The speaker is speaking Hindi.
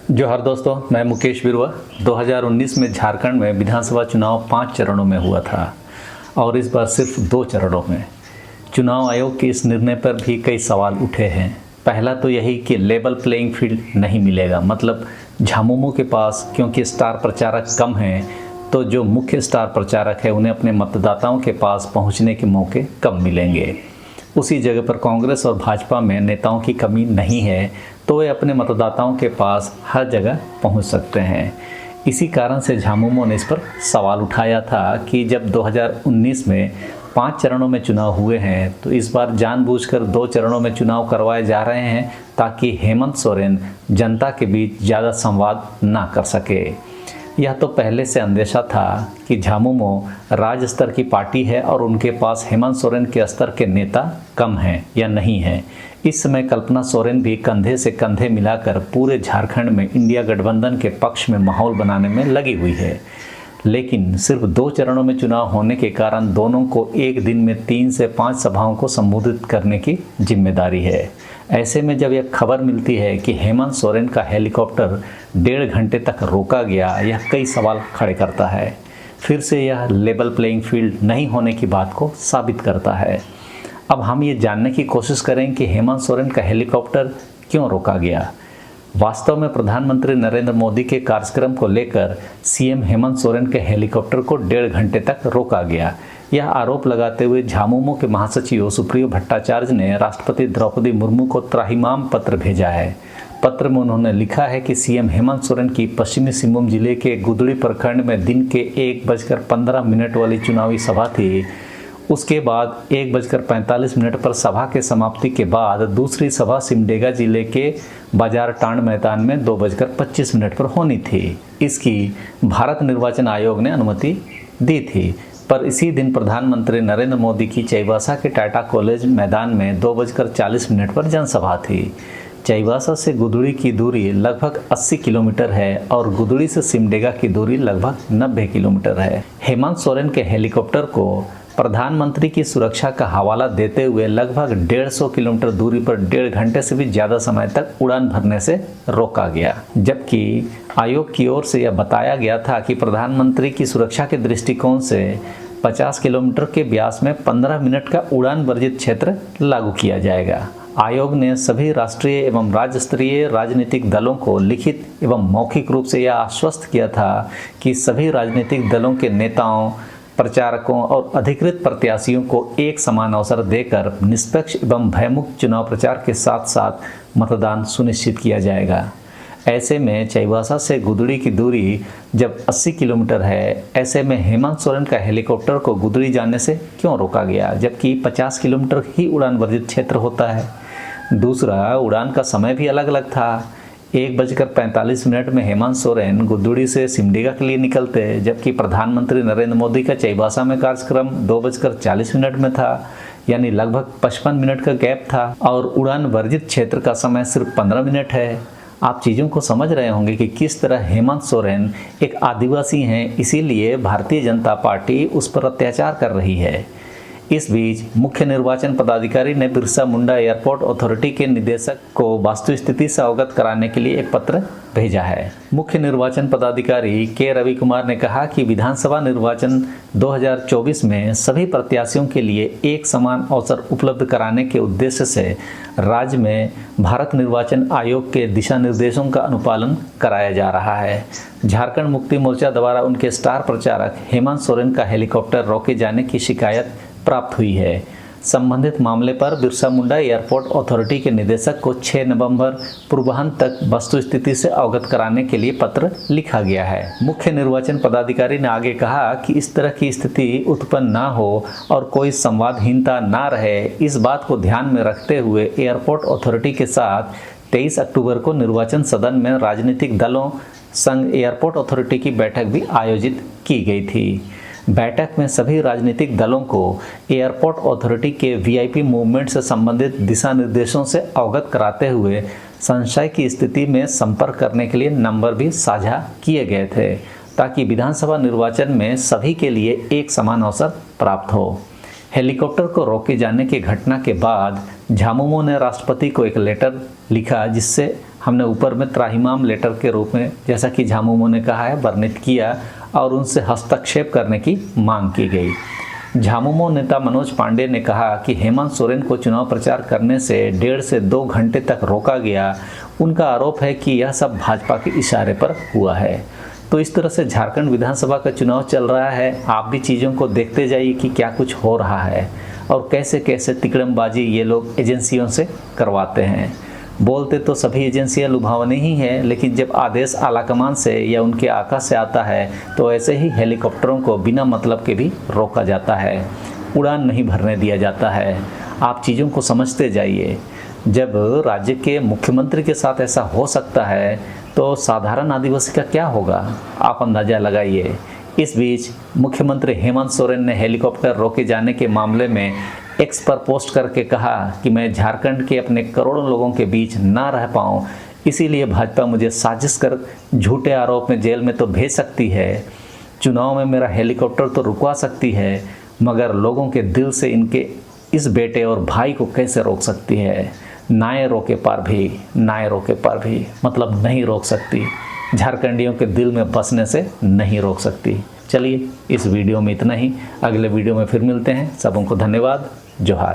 जोहार दोस्तों, मैं मुकेश बिरुआ। 2019 में झारखंड में विधानसभा चुनाव 5 चरणों में हुआ था और इस बार सिर्फ 2 चरणों में। चुनाव आयोग के इस निर्णय पर भी कई सवाल उठे हैं। पहला तो यही कि लेवल प्लेइंग फील्ड नहीं मिलेगा, मतलब झामुमो के पास क्योंकि स्टार प्रचारक कम हैं तो जो मुख्य स्टार प्रचारक है उन्हें अपने मतदाताओं के पास पहुंचने के मौके कम मिलेंगे। उसी जगह पर कांग्रेस और भाजपा में नेताओं की कमी नहीं है तो वे अपने मतदाताओं के पास हर जगह पहुंच सकते हैं। इसी कारण से झामुमो ने इस पर सवाल उठाया था कि जब 2019 में 5 चरणों में चुनाव हुए हैं तो इस बार जानबूझकर 2 चरणों में चुनाव करवाए जा रहे हैं ताकि हेमंत सोरेन जनता के बीच ज़्यादा संवाद ना कर सके। यह तो पहले से अंदेशा था कि झामुमो राज्य स्तर की पार्टी है और उनके पास हेमंत सोरेन के स्तर के नेता कम हैं या नहीं हैं। इस समय कल्पना सोरेन भी कंधे से कंधे मिलाकर पूरे झारखंड में इंडिया गठबंधन के पक्ष में माहौल बनाने में लगी हुई है। लेकिन सिर्फ 2 चरणों में चुनाव होने के कारण दोनों को एक दिन में 3 से 5 सभाओं को संबोधित करने की जिम्मेदारी है। ऐसे में जब यह खबर मिलती है कि हेमंत सोरेन का हेलीकॉप्टर 1.5 घंटे तक रोका गया, यह कई सवाल खड़े करता है। फिर से यह लेवल प्लेइंग फील्ड नहीं होने की बात को साबित करता है। अब हम ये जानने की कोशिश करें कि हेमंत सोरेन का हेलीकॉप्टर क्यों रोका गया। वास्तव में प्रधानमंत्री नरेंद्र मोदी के कार्यक्रम को लेकर सीएम हेमंत सोरेन के हेलीकॉप्टर को 1.5 घंटे तक रोका गया। यह आरोप लगाते हुए झामुमो के महासचिव सुप्रियो भट्टाचार्य ने राष्ट्रपति द्रौपदी मुर्मू को त्राहिमाम पत्र भेजा है। पत्र में उन्होंने लिखा है कि सीएम हेमंत सोरेन की पश्चिमी सिंहभूम जिले के गुदड़ी प्रखंड में दिन के 1:15 वाली चुनावी सभा थी। उसके बाद 1:45 पर सभा के समाप्ति के बाद दूसरी सभा सिमडेगा जिले के बाजार टांड मैदान में 2:25 पर होनी थी। इसकी भारत निर्वाचन आयोग ने अनुमति दी थी, पर इसी दिन प्रधानमंत्री नरेंद्र मोदी की चाईबासा के टाटा कॉलेज मैदान में 2:40 पर जनसभा थी। चाईबासा से गुदड़ी की दूरी लगभग 80 किलोमीटर है और गुदड़ी से सिमडेगा की दूरी लगभग 90 किलोमीटर है। हेमंत सोरेन के हेलीकॉप्टर को प्रधानमंत्री की सुरक्षा का हवाला देते हुए लगभग 150 किलोमीटर दूरी पर 1.5 घंटे से भी ज़्यादा समय तक उड़ान भरने से रोका गया, जबकि आयोग की ओर से यह बताया गया था कि प्रधानमंत्री की सुरक्षा के दृष्टिकोण से 50 किलोमीटर के व्यास में 15 मिनट का उड़ान वर्जित क्षेत्र लागू किया जाएगा। आयोग ने सभी राष्ट्रीय एवं राज्य स्तरीय राजनीतिक दलों को लिखित एवं मौखिक रूप से यह आश्वस्त किया था कि सभी राजनीतिक दलों के नेताओं, प्रचारकों और अधिकृत प्रत्याशियों को एक समान अवसर देकर निष्पक्ष एवं भयमुक्त चुनाव प्रचार के साथ साथ मतदान सुनिश्चित किया जाएगा। ऐसे में चाईबासा से गुदड़ी की दूरी जब 80 किलोमीटर है, ऐसे में हेमंत सोरेन का हेलीकॉप्टर को गुदड़ी जाने से क्यों रोका गया, जबकि 50 किलोमीटर ही उड़ान वर्जित क्षेत्र होता है। दूसरा, उड़ान का समय भी अलग अलग था। 1:45 में हेमंत सोरेन गुदड़ी से सिमडेगा के लिए निकलते, जबकि प्रधानमंत्री नरेंद्र मोदी का चाईबासा में कार्यक्रम 2:40 में था, यानी लगभग 55 मिनट का गैप था और उड़ान वर्जित क्षेत्र का समय सिर्फ 15 मिनट है। आप चीज़ों को समझ रहे होंगे कि किस तरह हेमंत सोरेन एक आदिवासी हैं, इसीलिए भारतीय जनता पार्टी उस पर अत्याचार कर रही है। इस बीच मुख्य निर्वाचन पदाधिकारी ने बिरसा मुंडा एयरपोर्ट अथॉरिटी के निदेशक को वास्तुस्थिति से अवगत कराने के लिए एक पत्र भेजा है। मुख्य निर्वाचन पदाधिकारी के रवि कुमार ने कहा कि विधानसभा निर्वाचन 2024 में सभी प्रत्याशियों के लिए एक समान अवसर उपलब्ध कराने के उद्देश्य से राज्य में भारत निर्वाचन आयोग के दिशा निर्देशों का अनुपालन कराया जा रहा है। झारखंड मुक्ति मोर्चा द्वारा उनके स्टार प्रचारक हेमंत सोरेन का हेलीकॉप्टर रोके जाने की शिकायत प्राप्त हुई है। संबंधित मामले पर बिरसा मुंडा एयरपोर्ट अथॉरिटी के निदेशक को 6 नवंबर पूर्वाह्न तक वस्तुस्थिति से अवगत कराने के लिए पत्र लिखा गया है। मुख्य निर्वाचन पदाधिकारी ने आगे कहा कि इस तरह की स्थिति उत्पन्न ना हो और कोई संवादहीनता ना रहे, इस बात को ध्यान में रखते हुए एयरपोर्ट अथॉरिटी के साथ 23 अक्टूबर को निर्वाचन सदन में राजनीतिक दलों संघ एयरपोर्ट अथॉरिटी की बैठक भी आयोजित की गई थी। बैठक में सभी राजनीतिक दलों को एयरपोर्ट अथॉरिटी के वीआईपी मूवमेंट से संबंधित दिशा निर्देशों से अवगत कराते हुए संशय की स्थिति में संपर्क करने के लिए नंबर भी साझा किए गए थे, ताकि विधानसभा निर्वाचन में सभी के लिए एक समान अवसर प्राप्त हो। हेलीकॉप्टर को रोके जाने की घटना के बाद झामुमो ने राष्ट्रपति को एक लेटर लिखा जिससे हमने ऊपर में त्राहिमाम लेटर के रूप में, जैसा कि झामुमो ने कहा है, वर्णित किया और उनसे हस्तक्षेप करने की मांग की गई। झामुमो नेता मनोज पांडे ने कहा कि हेमंत सोरेन को चुनाव प्रचार करने से 1.5 से 2 घंटे तक रोका गया। उनका आरोप है कि यह सब भाजपा के इशारे पर हुआ है। तो इस तरह से झारखंड विधानसभा का चुनाव चल रहा है। आप भी चीज़ों को देखते जाइए कि क्या कुछ हो रहा है और कैसे कैसे तिकड़मबाजी ये लोग एजेंसियों से करवाते हैं। बोलते तो सभी एजेंसियां लुभावनी ही हैं, लेकिन जब आदेश आलाकमान से या उनके आका से आता है तो ऐसे ही हेलीकॉप्टरों को बिना मतलब के भी रोका जाता है, उड़ान नहीं भरने दिया जाता है। आप चीज़ों को समझते जाइए। जब राज्य के मुख्यमंत्री के साथ ऐसा हो सकता है तो साधारण आदिवासी का क्या होगा, आप अंदाज़ा लगाइए। इस बीच मुख्यमंत्री हेमंत सोरेन ने हेलीकॉप्टर रोके जाने के मामले में एक्स पर पोस्ट करके कहा कि मैं झारखंड के अपने करोड़ों लोगों के बीच ना रह पाऊँ, इसीलिए भाजपा मुझे साजिश कर झूठे आरोप में जेल में तो भेज सकती है, चुनाव में मेरा हेलीकॉप्टर तो रुकवा सकती है, मगर लोगों के दिल से इनके इस बेटे और भाई को कैसे रोक सकती है। नाए रोके पर भी मतलब नहीं रोक सकती, झारखंडियों के दिल में बसने से नहीं रोक सकती। चलिए इस वीडियो में इतना ही, अगले वीडियो में फिर मिलते हैं। सबों को धन्यवाद। जोहार।